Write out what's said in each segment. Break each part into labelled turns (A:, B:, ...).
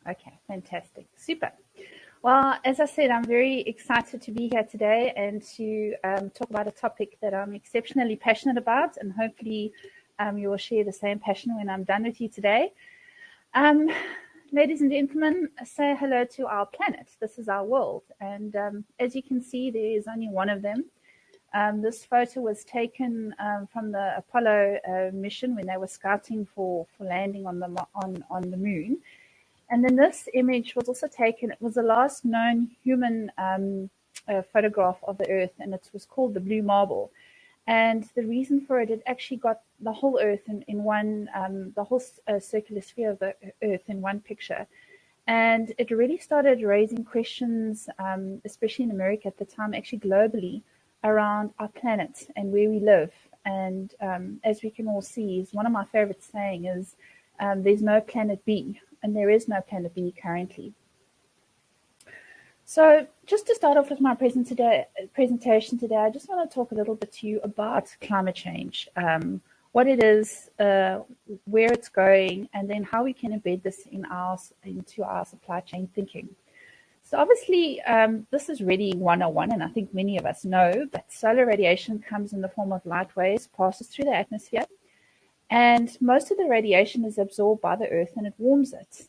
A: Okay, fantastic. Super. Well, as I said, I'm very excited to be here today and to talk about a topic that I'm exceptionally passionate about, and hopefully you will share the same passion when I'm done with you today. Ladies and gentlemen, say hello to our planet. This is our world, and as you can see, there is only one of them. This photo was taken from the Apollo mission when they were scouting for landing on the moon. And then this image was also taken, it was the last known human photograph of the Earth, and it was called the Blue Marble. And the reason for it, it actually got the whole Earth in one, the whole circular sphere of the Earth in one picture. And it really started raising questions, especially in America at the time, actually globally, around our planet and where we live. And as we can all see, is one of my favorite saying is, there's no planet B. And there is no planet B currently. So just to start off with my presentation today, I just want to talk a little bit to you about climate change, what it is, where it's going, and then how we can embed this into our supply chain thinking. So obviously, this is really 101, and I think many of us know, but solar radiation comes in the form of light waves, passes through the atmosphere. And most of the radiation is absorbed by the Earth and it warms it.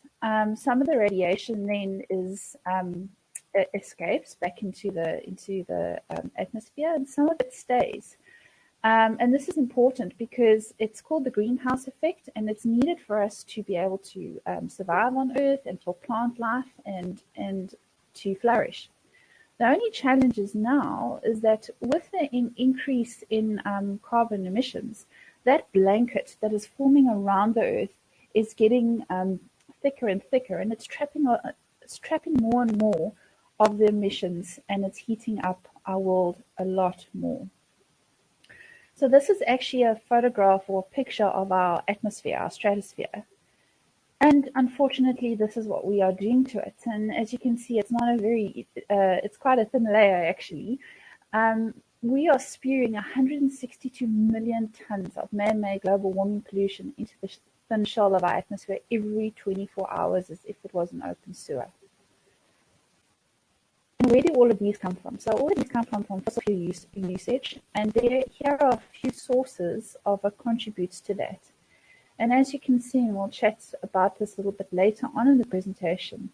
A: Some of the radiation then escapes back into the atmosphere, and some of it stays. And this is important because it's called the greenhouse effect, and it's needed for us to be able to survive on Earth and for plant life and to flourish. The only challenge is now is that with the increase in carbon emissions, that blanket that is forming around the Earth is getting thicker and thicker, and it's trapping more and more of the emissions, and it's heating up our world a lot more. So this is actually a photograph or a picture of our atmosphere, our stratosphere. And unfortunately, this is what we are doing to it. And as you can see, it's not a very, it's quite a thin layer actually. We are spewing 162 million tons of man-made global warming pollution into the thin shell of our atmosphere every 24 hours as if it was an open sewer. And where do all of these come from? So all of these come from fossil fuel usage, and here are a few sources of what contributes to that. And as you can see, and we'll chat about this a little bit later on in the presentation,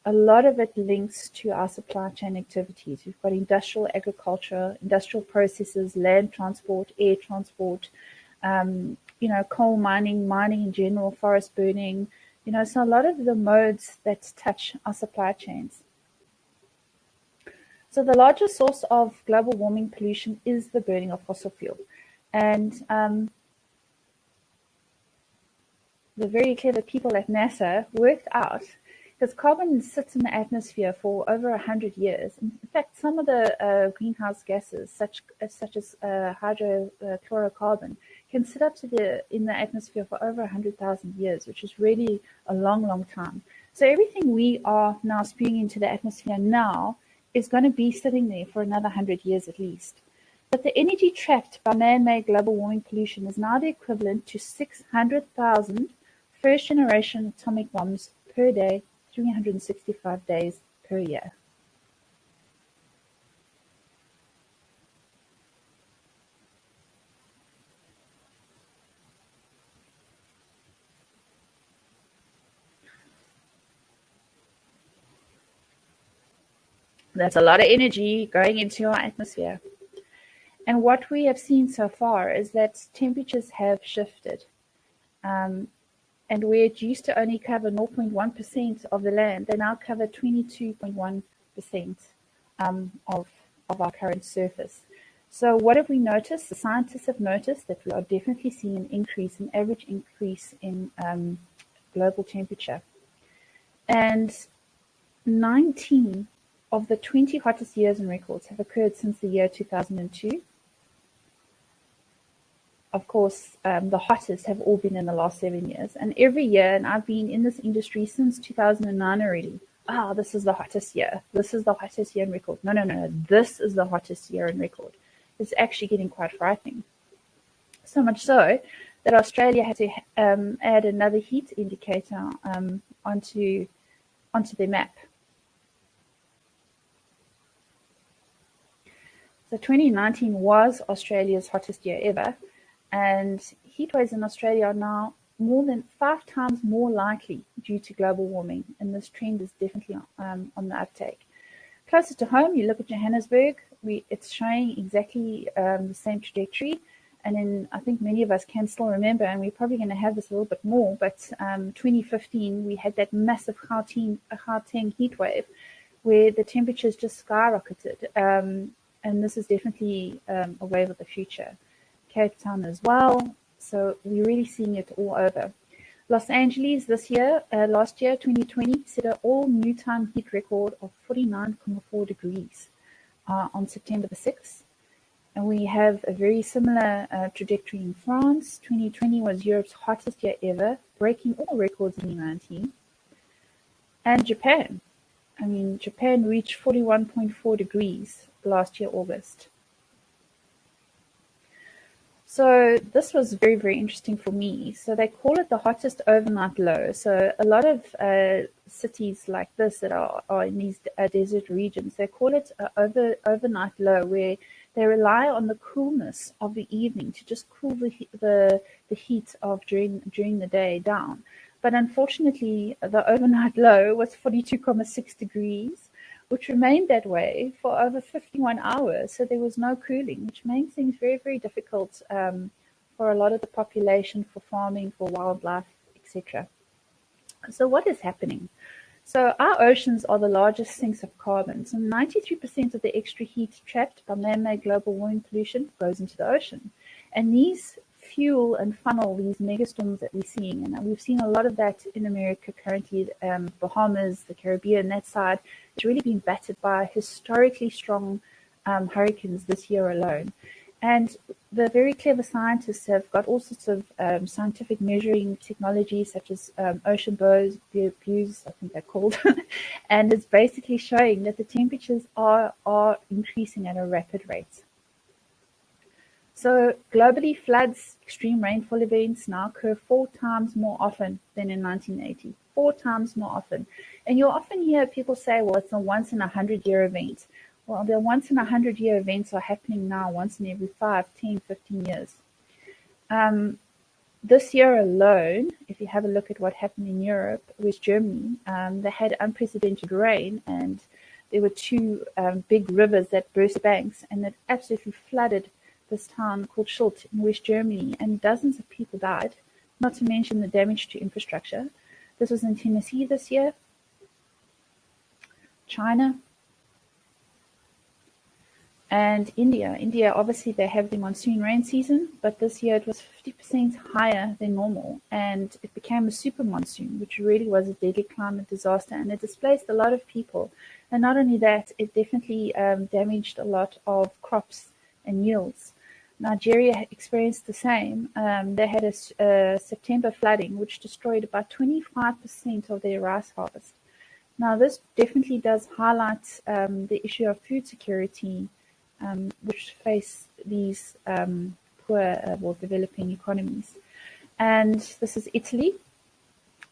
A: a lot of it links to our supply chain activities. We've got industrial agriculture, industrial processes, land transport, air transport, coal mining in general, forest burning, so a lot of the modes that touch our supply chains. So the largest source of global warming pollution is the burning of fossil fuel. And the very clever people at NASA worked out, because carbon sits in the atmosphere for over 100 years. In fact, some of the greenhouse gases, such as hydrochlorocarbon, can sit up in the atmosphere for over 100,000 years, which is really a long, long time. So everything we are now spewing into the atmosphere now is going to be sitting there for another 100 years at least. But the energy trapped by man-made global warming pollution is now the equivalent to 600,000 first-generation atomic bombs per day, 365 days per year. That's a lot of energy going into our atmosphere. And what we have seen so far is that temperatures have shifted. And where it used to only cover 0.1% of the land, they now cover 22.1% of our current surface. So what have we noticed? The scientists have noticed that we are definitely seeing an average increase in global temperature. And 19 of the 20 hottest years in records have occurred since the year 2002. Of course, the hottest have all been in the last 7 years. And every year, and I've been in this industry since 2009 already, this is the hottest year. This is the hottest year in record. No. This is the hottest year in record. It's actually getting quite frightening. So much so that Australia had to add another heat indicator onto onto their map. So 2019 was Australia's hottest year ever, and heatwaves in Australia are now more than 5 times more likely due to global warming, and this trend is definitely on the uptake. Closer to home, you look at Johannesburg, it's showing exactly the same trajectory. And then I think many of us can still remember, and we're probably going to have this a little bit more, but 2015, we had that massive Gauteng heat wave where the temperatures just skyrocketed. And this is definitely a wave of the future. Cape Town as well. So we're really seeing it all over. Los Angeles last year, 2020, set an all-new time heat record of 49.4 degrees on September the 6th. And we have a very similar trajectory in France. 2020 was Europe's hottest year ever, breaking all records in 2019. And Japan. I mean, Japan reached 41.4 degrees last year, August. So this was very, very interesting for me. So they call it the hottest overnight low. So a lot of cities like this that are in these desert regions, they call it an overnight low, where they rely on the coolness of the evening to just cool the heat of during the day down. But unfortunately, the overnight low was 42.6 degrees, which remained that way for over 51 hours. So there was no cooling, which made things very, very difficult for a lot of the population, for farming, for wildlife, etc. So what is happening? So our oceans are the largest sinks of carbon. So 93% of the extra heat trapped by man-made global warming pollution goes into the ocean. And these fuel and funnel these megastorms that we're seeing. And we've seen a lot of that in America currently. Bahamas, the Caribbean, that side, it's really been battered by historically strong hurricanes this year alone. And the very clever scientists have got all sorts of scientific measuring technology, such as ocean buoys, I think they're called, and it's basically showing that the temperatures are increasing at a rapid rate. So globally, floods, extreme rainfall events now occur 4 times more often than in 1980. 4 times more often. And you'll often hear people say, well, it's a once in a 100-year event. Well, the once in a 100-year events are happening now once in every 5, 10, 15 years. This year alone, if you have a look at what happened in Europe, with Germany, they had unprecedented rain, and there were 2 big rivers that burst banks, and it absolutely flooded this town called Schult in West Germany, and dozens of people died, not to mention the damage to infrastructure. This was in Tennessee this year. China. And India. India, obviously, they have the monsoon rain season, but this year it was 50% higher than normal, and it became a super monsoon, which really was a deadly climate disaster, and it displaced a lot of people. And not only that, it definitely damaged a lot of crops and yields. Nigeria experienced the same. They had a September flooding, which destroyed about 25% of their rice harvest. Now, this definitely does highlight the issue of food security, which face these poor, developing economies. And this is Italy.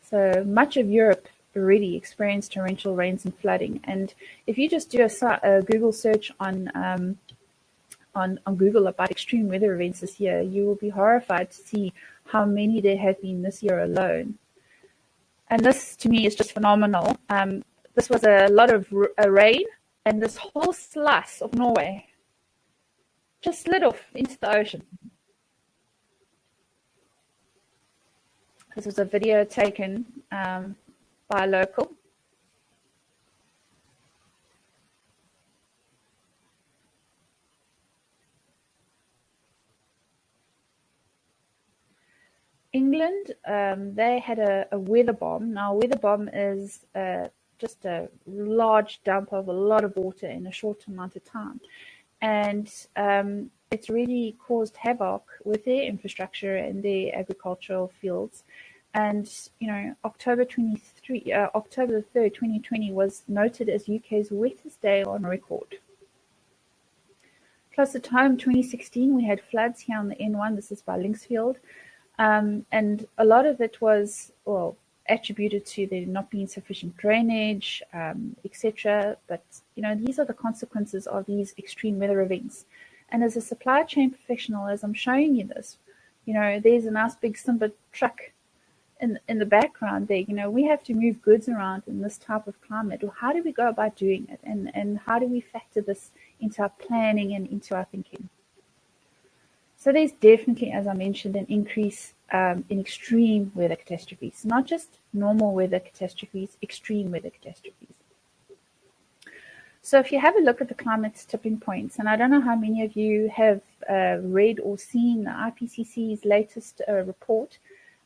A: So much of Europe already experienced torrential rains and flooding. And if you just do a Google search on Google about extreme weather events this year, you will be horrified to see how many there have been this year alone. And this, to me, is just phenomenal. This was a lot of rain, and this whole slice of Norway just slid off into the ocean. This was a video taken by a local. England, they had a weather bomb. Now, a weather bomb is just a large dump of a lot of water in a short amount of time. And it's really caused havoc with their infrastructure and their agricultural fields. And, October the 3rd, 2020 was noted as UK's wettest day on record. Closer to home, 2016, we had floods here on the N1. This is by Linksfield. And a lot of it was, attributed to there not being sufficient drainage, etc. But these are the consequences of these extreme weather events. And as a supply chain professional, as I'm showing you this, there's a nice big Simba truck in the background there. We have to move goods around in this type of climate. Well, how do we go about doing it? And how do we factor this into our planning and into our thinking? So there's definitely, as I mentioned, an increase in extreme weather catastrophes, not just normal weather catastrophes, extreme weather catastrophes. So if you have a look at the climate tipping points, and I don't know how many of you have read or seen the IPCC's latest report,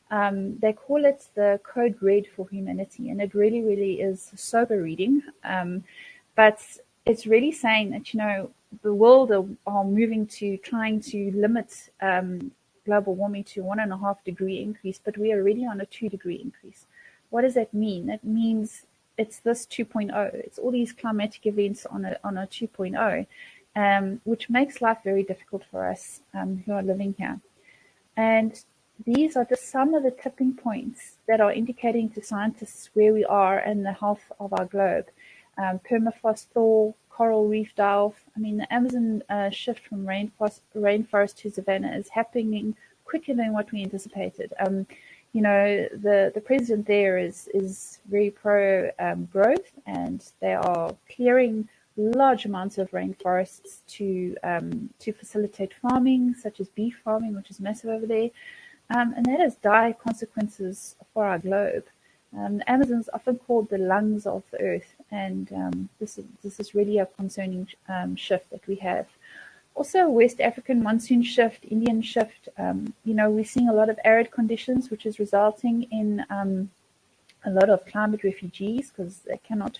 A: they call it the Code Red for Humanity, and it really, really is sober reading. But it's really saying that, the world are moving to trying to limit global warming to 1.5 degree increase, but we are already on a 2 degree increase. What does that mean? That means it's this 2.0. It's all these climatic events on a 2.0, which makes life very difficult for us who are living here. And these are just some of the tipping points that are indicating to scientists where we are in the health of our globe. Permafrost thaw, coral reef die-off. I mean, the Amazon shift from rainforest to savanna is happening quicker than what we anticipated. The president there is very pro growth, and they are clearing large amounts of rainforests to facilitate farming, such as beef farming, which is massive over there. And that has dire consequences for our globe. The Amazon is often called the lungs of the earth, and this is really a concerning shift that we have. Also, West African monsoon shift, Indian shift. We're seeing a lot of arid conditions, which is resulting in a lot of climate refugees because they cannot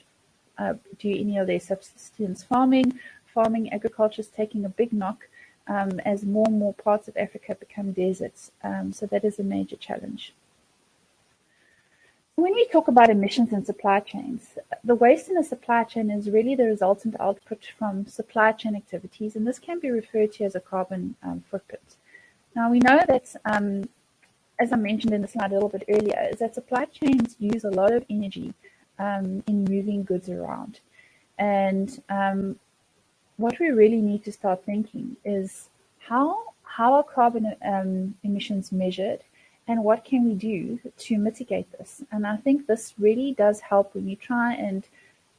A: do any of their subsistence farming. Farming agriculture is taking a big knock as more and more parts of Africa become deserts. So that is a major challenge. When we talk about emissions in supply chains, the waste in a supply chain is really the resultant output from supply chain activities, and this can be referred to as a carbon footprint. Now, we know that, as I mentioned in the slide a little bit earlier, is that supply chains use a lot of energy in moving goods around. And what we really need to start thinking is how are carbon emissions measured, and what can we do to mitigate this? And I think this really does help when you try and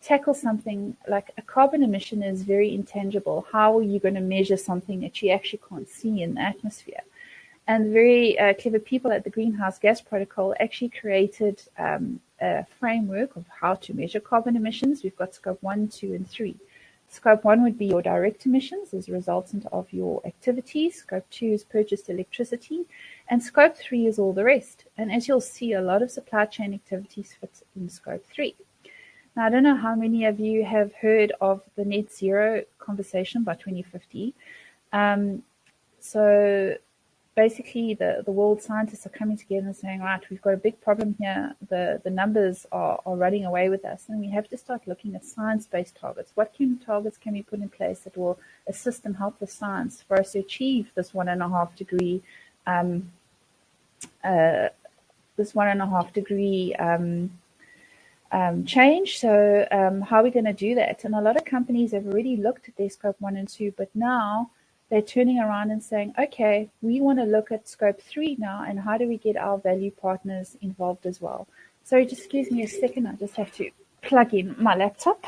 A: tackle something like a carbon emission is very intangible. How are you going to measure something that you actually can't see in the atmosphere? And very clever people at the Greenhouse Gas Protocol actually created a framework of how to measure carbon emissions. We've got scope 1, 2, and 3. Scope 1 would be your direct emissions as a resultant of your activities. Scope 2 is purchased electricity. And scope 3 is all the rest. And as you'll see, a lot of supply chain activities fit in scope 3. Now, I don't know how many of you have heard of the net zero conversation by 2050. So basically, the world scientists are coming together and saying, right, we've got a big problem here. The numbers are running away with us, and we have to start looking at science-based targets. What targets can we put in place that will assist and help the science for us to achieve this 1.5 degree change? So how are we going to do that? And a lot of companies have already looked at their scope 1 and 2, but now they're turning around and saying, okay, we want to look at scope 3 now, and how do we get our value partners involved as well? So just excuse me a second, I just have to plug in my laptop.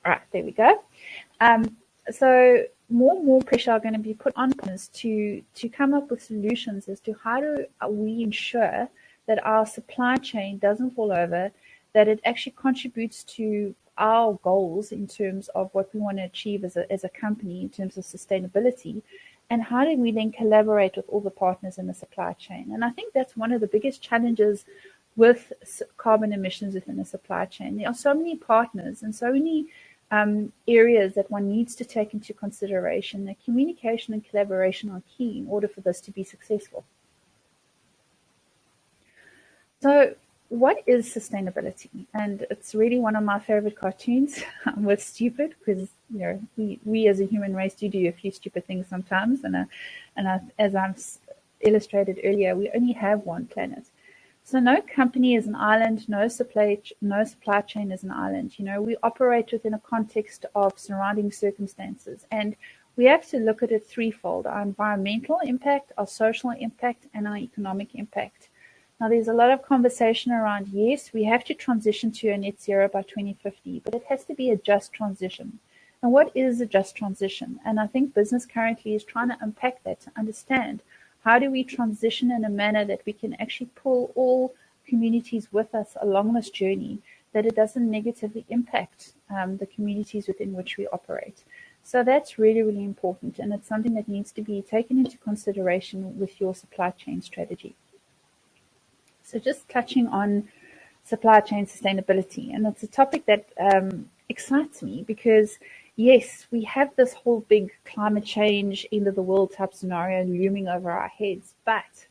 A: Right, there we go. So more and more pressure are going to be put on partners to come up with solutions as to how do we ensure that our supply chain doesn't fall over, that it actually contributes to our goals in terms of what we want to achieve as a company in terms of sustainability, and how do we then collaborate with all the partners in the supply chain. And I think that's one of the biggest challenges with carbon emissions within the supply chain. There are so many partners and so many areas that one needs to take into consideration. That communication and collaboration are key in order for this to be successful. So what is sustainability? And it's really one of my favorite cartoons with stupid, because we as a human race do a few stupid things sometimes. And as I'm illustrated earlier, we only have one planet. So no company is an island, no supply chain is an island. We operate within a context of surrounding circumstances, and we have to look at it threefold: our environmental impact, our social impact, and our economic impact. Now, there's a lot of conversation around, yes, we have to transition to a net zero by 2050, but it has to be a just transition. And what is a just transition? And I think business currently is trying to unpack that to understand, how do we transition in a manner that we can actually pull all communities with us along this journey, that it doesn't negatively impact the communities within which we operate? So that's really, really important, and it's something that needs to be taken into consideration with your supply chain strategy. So just touching on supply chain sustainability, and it's a topic that excites me because, yes, we have this whole big climate change, end of the world type scenario looming over our heads, but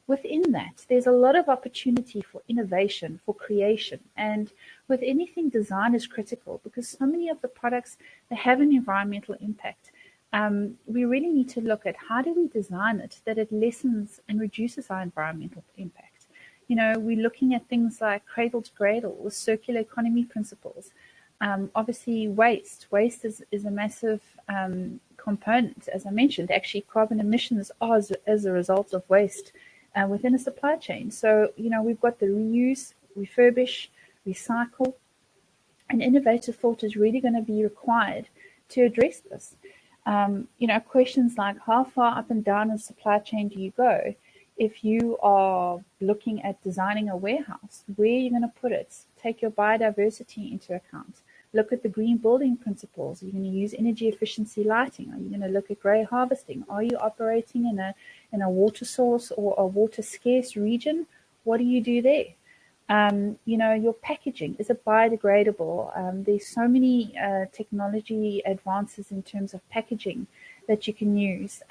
A: within that, there's a lot of opportunity for innovation, for creation. And with anything, design is critical because so many of the products, they have an environmental impact. We really need to look at, how do we design it that it lessens and reduces our environmental impact? We're looking at things like cradle to cradle with circular economy principles. Obviously, waste. Waste is a massive component. As I mentioned, actually, carbon emissions are as a result of waste within a supply chain. So, we've got the reuse, refurbish, recycle, and innovative thought is really going to be required to address this. Questions like, how far up and down the supply chain do you go? If you are looking at designing a warehouse, where are you going to put it? Take your biodiversity into account. Look at the green building principles. Are you going to use energy efficiency lighting? Are you going to look at grey harvesting? Are you operating in a water source or a water scarce region? What do you do there? Your packaging, is it biodegradable? There's so many technology advances in terms of packaging that you can use,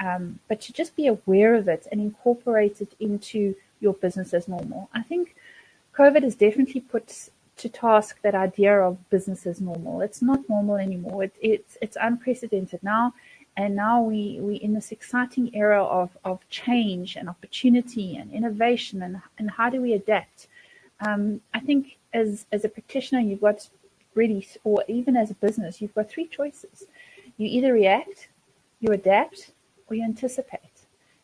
A: but to just be aware of it and incorporate it into your business as normal. I think COVID has definitely put to task that idea of business as normal. It's not normal anymore. It's unprecedented now, and now we in this exciting era of change and opportunity and innovation, and how do we adapt? I think as a practitioner, you've got really, or even as a business, you've got three choices. You either react, you adapt, or you anticipate.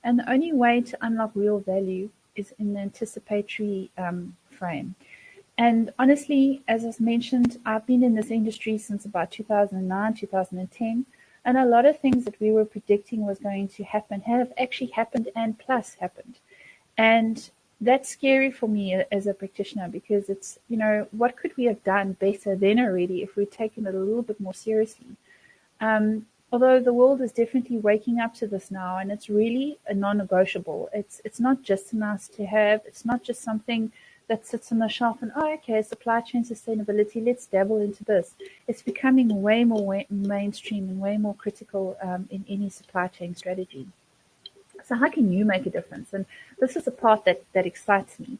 A: And the only way to unlock real value is in the anticipatory frame. And honestly, as I mentioned, I've been in this industry since about 2009, 2010, and a lot of things that we were predicting was going to happen have actually happened and plus happened. And that's scary for me as a practitioner because it's, what could we have done better then already if we'd taken it a little bit more seriously? Although the world is definitely waking up to this now, and it's really a non-negotiable. It's not just a nice to have. It's not just something that sits on the shelf and, okay, supply chain sustainability, let's dabble into this. It's becoming way more mainstream and way more critical in any supply chain strategy. So how can you make a difference? And this is the part that excites me.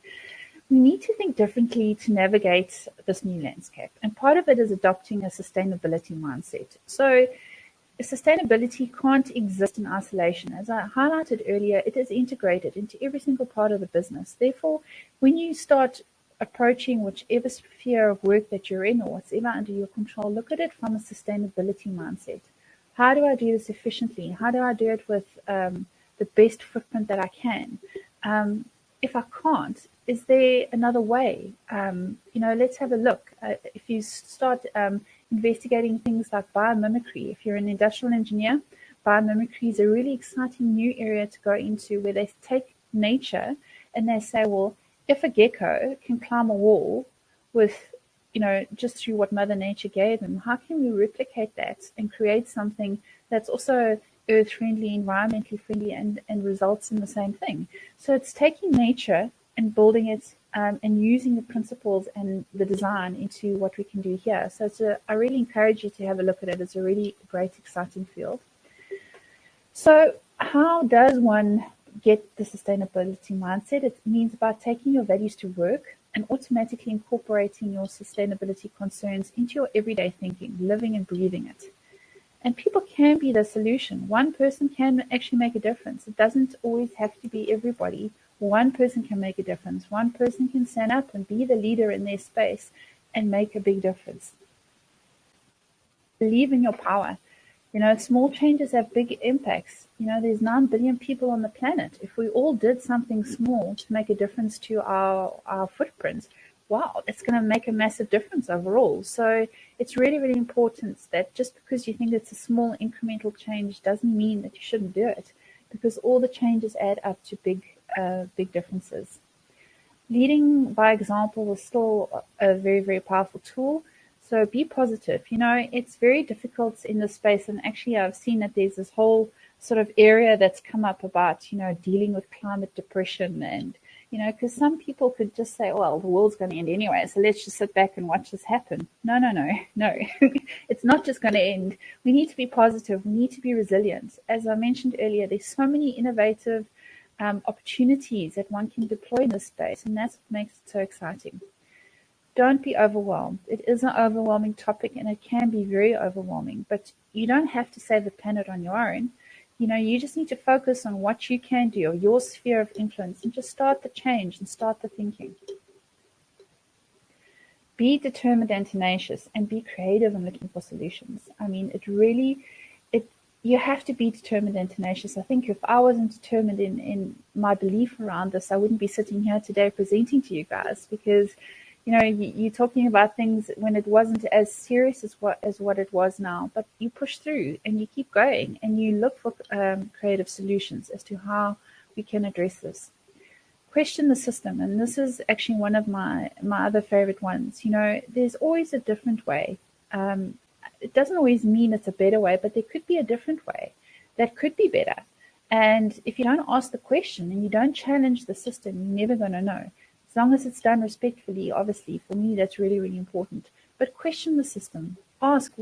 A: We need to think differently to navigate this new landscape. And part of it is adopting a sustainability mindset. So sustainability can't exist in isolation. As I highlighted earlier, it is integrated into every single part of the business. Therefore, when you start approaching whichever sphere of work that you're in or whatever under your control, look at it from a sustainability mindset. How do I do this efficiently? How do I do it with the best footprint that I can? If I can't, is there another way? Let's have a look. If you start investigating things like biomimicry, if you're an industrial engineer, biomimicry is a really exciting new area to go into where they take nature and they say, well, if a gecko can climb a wall with, just through what Mother Nature gave them, how can we replicate that and create something that's also earth-friendly, environmentally friendly, and results in the same thing? So it's taking nature and building it and using the principles and the design into what we can do here. So I really encourage you to have a look at it. It's a really great, exciting field. So how does one get the sustainability mindset? It means by taking your values to work and automatically incorporating your sustainability concerns into your everyday thinking, living and breathing it. And people can be the solution. One person can actually make a difference. It doesn't always have to be everybody. One person can make a difference. One person can stand up and be the leader in their space and make a big difference. Believe in your power. Small changes have big impacts. There's 9 billion people on the planet. If we all did something small to make a difference to our footprint, wow, it's going to make a massive difference overall. So it's really, really important that just because you think it's a small incremental change doesn't mean that you shouldn't do it, because all the changes add up to big differences. Leading by example is still a very, very powerful tool. So be positive. It's very difficult in this space. And actually, I've seen that there's this whole sort of area that's come up about, dealing with climate depression. And, because some people could just say, well, the world's going to end anyway, so let's just sit back and watch this happen. No. It's not just going to end. We need to be positive. We need to be resilient. As I mentioned earlier, there's so many innovative opportunities that one can deploy in this space, and that's what makes it so exciting. Don't be overwhelmed. It is an overwhelming topic, and it can be very overwhelming, but you don't have to save the planet on your own. You just need to focus on what you can do, or your sphere of influence, and just start the change and start the thinking. Be determined and tenacious, and be creative in looking for solutions. You have to be determined and tenacious. I think if I wasn't determined in my belief around this, I wouldn't be sitting here today presenting to you guys, because you're talking about things when it wasn't as serious as what it was now, but you push through and you keep going and you look for creative solutions as to how we can address this. Question the system, and this is actually one of my other favorite ones. There's always a different way. It doesn't always mean it's a better way, but there could be a different way that could be better. And if you don't ask the question and you don't challenge the system, you're never going to know. As long as it's done respectfully, obviously, for me, that's really, really important. But question the system. Ask,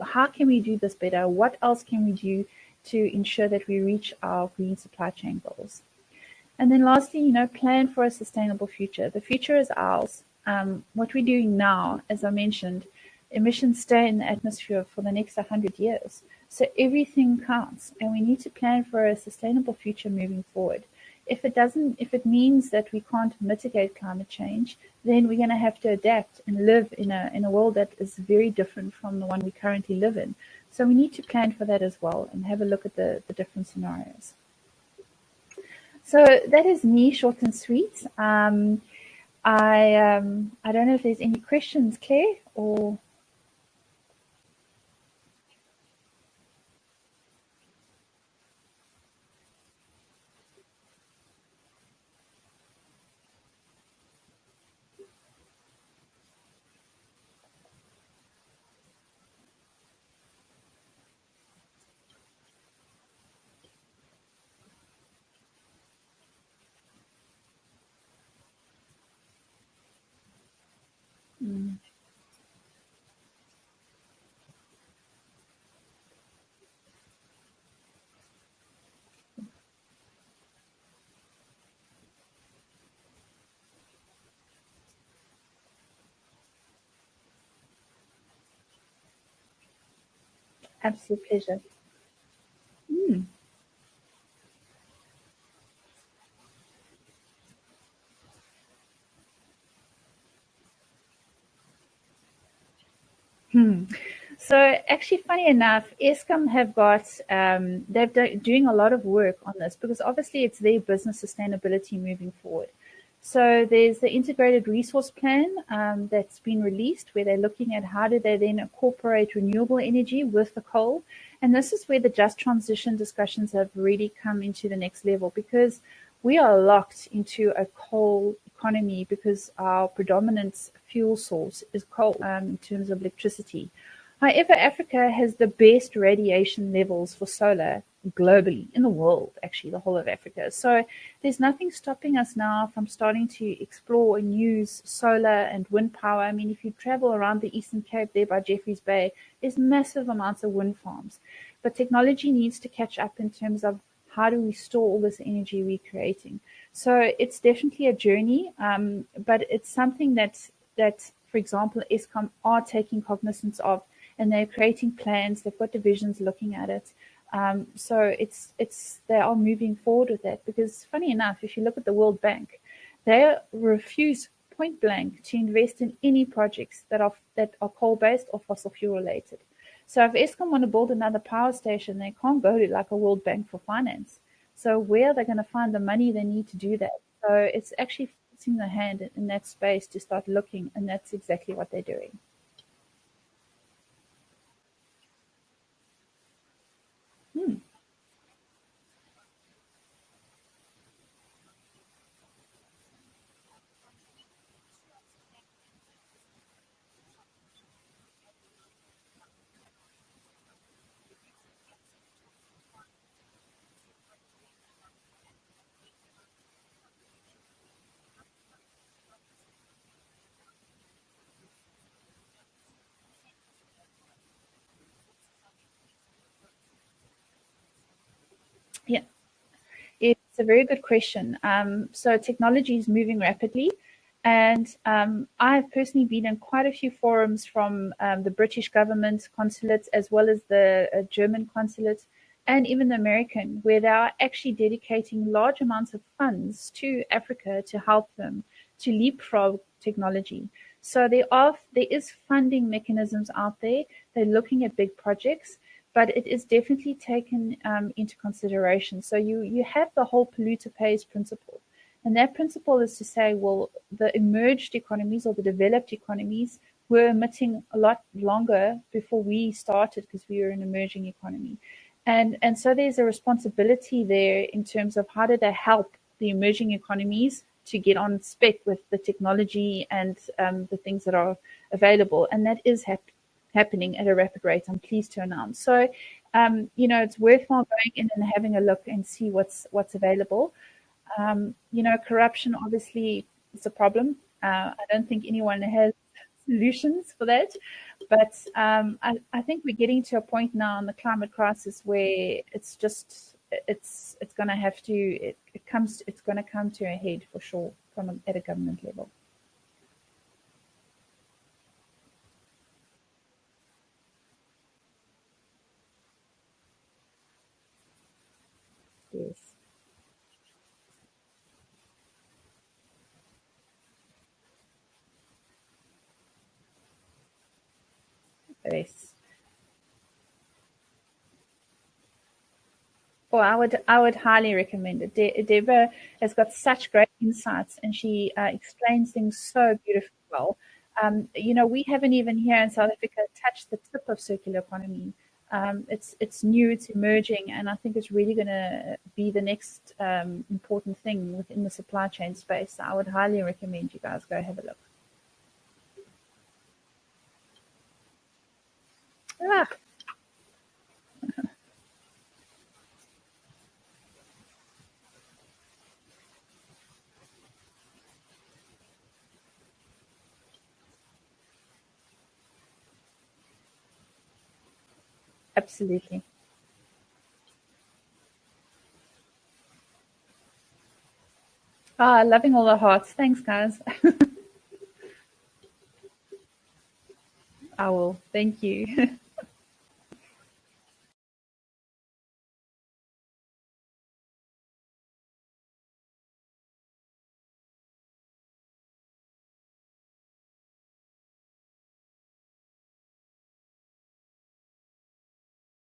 A: how can we do this better? What else can we do to ensure that we reach our green supply chain goals? And then lastly, plan for a sustainable future. The future is ours. What we're doing now, as I mentioned, emissions stay in the atmosphere for the next 100 years. So everything counts, and we need to plan for a sustainable future moving forward. If it means that we can't mitigate climate change, then we're going to have to adapt and live in a world that is very different from the one we currently live in. So we need to plan for that as well and have a look at the different scenarios. So that is me, short and sweet. I don't know if there's any questions, Claire, or... Absolute pleasure. So actually, funny enough, Eskom have got, they're doing a lot of work on this, because obviously it's their business sustainability moving forward. So there's the integrated resource plan that's been released, where they're looking at how do they then incorporate renewable energy with the coal. And this is where the just transition discussions have really come into the next level, because we are locked into a coal economy because our predominant fuel source is coal in terms of electricity. However, Africa has the best radiation levels for solar globally in the world, actually, the whole of Africa. So there's nothing stopping us now from starting to explore and use solar and wind power. I mean, if you travel around the Eastern Cape there by Jeffreys Bay, there's massive amounts of wind farms. But technology needs to catch up in terms of how do we store all this energy we're creating. So it's definitely a journey, but it's something that, for example, Eskom are taking cognizance of, and they're creating plans. They've got divisions looking at it. So they are moving forward with that, because funny enough, if you look at the World Bank, they refuse point blank to invest in any projects that are coal based or fossil fuel related. So if Eskom want to build another power station, they can't go to like a World Bank for finance. So where are they going to find the money they need to do that? So it's actually forcing the hand in that space to start looking, and that's exactly what they're doing. Hmm. Yeah, it's a very good question. So technology is moving rapidly, and I've personally been in quite a few forums from the British government consulates, as well as the German consulate, and even the American, where they are actually dedicating large amounts of funds to Africa to help them to leapfrog technology. So there is funding mechanisms out there. They're looking at big projects, but it is definitely taken into consideration. So you have the whole polluter pays principle. And that principle is to say, well, the emerged economies or the developed economies were emitting a lot longer before we started, because we were an emerging economy. And so there's a responsibility there in terms of how do they help the emerging economies to get on spec with the technology and the things that are available. And that is happening at a rapid rate, I'm pleased to announce. So, it's worthwhile going in and having a look and see what's available. Corruption obviously is a problem. I don't think anyone has solutions for that, but I think we're getting to a point now in the climate crisis where it's going to have to it's going to come to a head for sure at a government level. Yes, yes. Oh, I would highly recommend it. Deborah has got such great insights, and she explains things so beautifully well. We haven't even here in South Africa touched the tip of circular economy. It's new, it's emerging, and I think it's really going to be the next important thing within the supply chain space. So I would highly recommend you guys go have a look. Ah, absolutely. Ah, loving all the hearts. Thanks, guys. I will. Thank you.